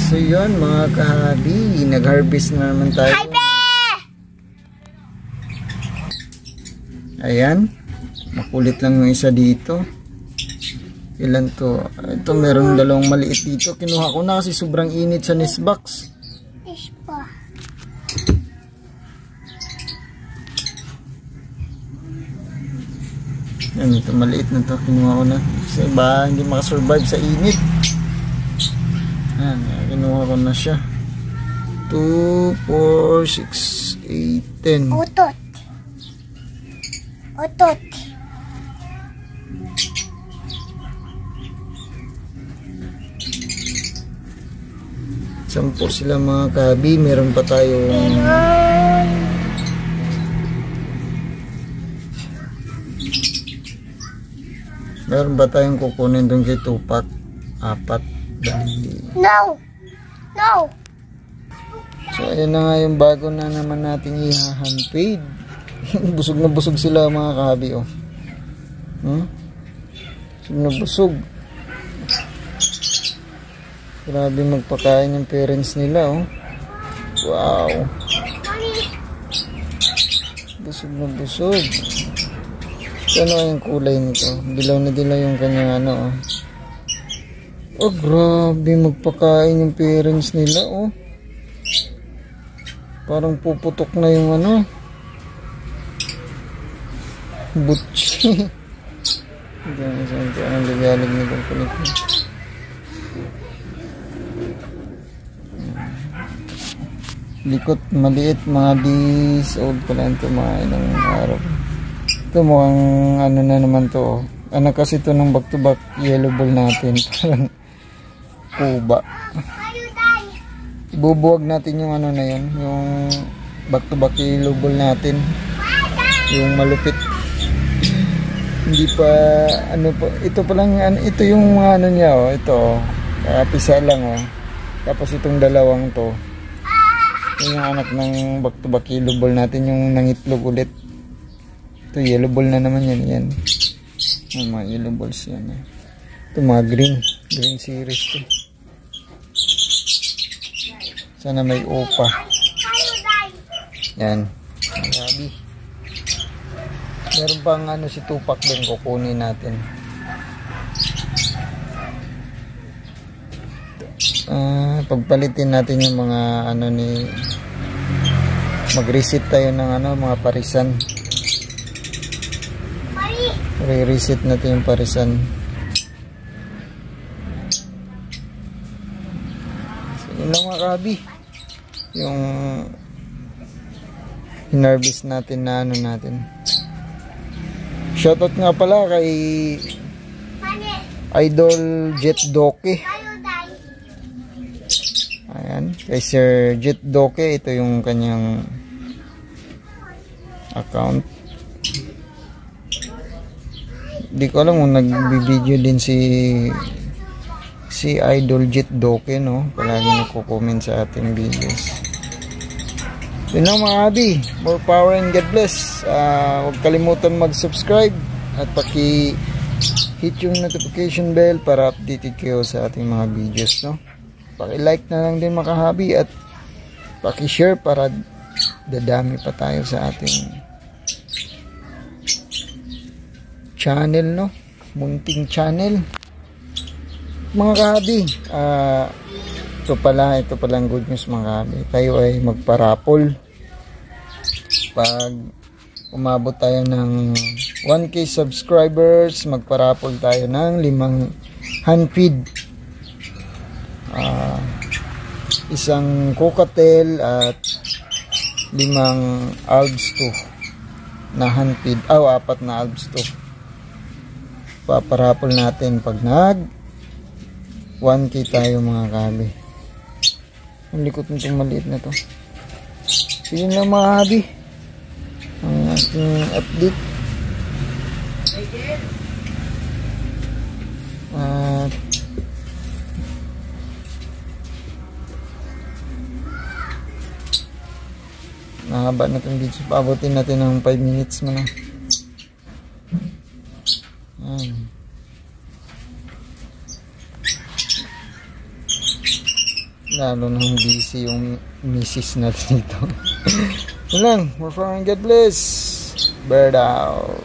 So yun mga kahabi, nag-harvest na naman tayo. Ayan, makulit lang yung isa dito. Ilan to? Ito meron dalawang maliit dito. Kinuha ko na kasi sobrang init sa nest box. Yan, ito maliit na to. Kinuha ko na. Kasi ba hindi makasurvive sa init. Yan, kinuha ko na siya. 2, 4, 6, 8, 10. Otot. Otot. Sampo sila mga kabi. Meron pa tayong kukunin doon kay Tupac. 4. No. No. So ayan na nga yung bago na naman nating i-handfade. Busog na busog sila mga kabi, oh. Busog na busog. Grabe magpakain yung parents nila, oh. Wow. Busog na busog. So, ano yung kulay nito? Dilaw na dilaw yung kanyang ano, oh. Oh, grabe magpakain yung parents nila, oh. Parang puputok na yung ano. Butchi. Ang ligalig na itong kulit. Likot, maliit, mga days old pala ito, mga ilang araw. Ito mukhang ano na naman to, oh. Ano kasi ito ng back to back yellow ball natin. Parang kuba. Ibubuwag natin yung ano na yun, yung back to back yellow ball natin. Yung malupit. Hindi pa ano pa, ito pa lang ano, ito yung ano niya, oh, ito, oh. Pisa lang, oh. Tapos itong dalawang to. Yung anak ng back to back yellow ball natin, yung nangitlog ulit. Ito yellow ball na naman yan, yan. Yung mga yellow balls yan, eh. Ito mga green series to. Sana may opa. Yan. Grabe. Meron pang ano si Tupac din, kukunin natin. Pagpalitin natin yung mga ano ni, mag-reset tayo ng ano, mga parisan. Re-reset natin yung parisan. So, yun lang mga kabi, yung hinarvest natin na ano natin. Shoutout nga pala kay Idol Jet Doke. Ayan, kay Sir Jet Doke, ito yung kanyang account. Di ko alam kung nag-video din si Idol Jet Doke, no? Palagi nagko-comment sa ating videos. Yun lang mga abi. More power and God bless. Huwag kalimutan mag-subscribe at paki-hit yung notification bell para updated kayo sa ating mga videos, no? Paki-like na lang din mga kahabi at paki-share para dadami pa tayo sa ating channel, no? Munting channel. Mga kahabi, ito pala ang good news mga kahabi. Tayo ay magparapol. Pag umabot tayo ng 1K subscribers, magparapol tayo ng 5 handfeed. Isang cocktail at 5 albs to na handfeed. 4 na albs to. Paparapol natin pag nag 1K tayo mga kahabi. Ang likot nitong maliit na to. So yun lang mga kahabi, ang ating update. At mahaba na itong video. Paabutin natin ng 5 minutes mo na. lalo nang busy yung misis natin dito. Yun lang, more fun, God bless. Bird out.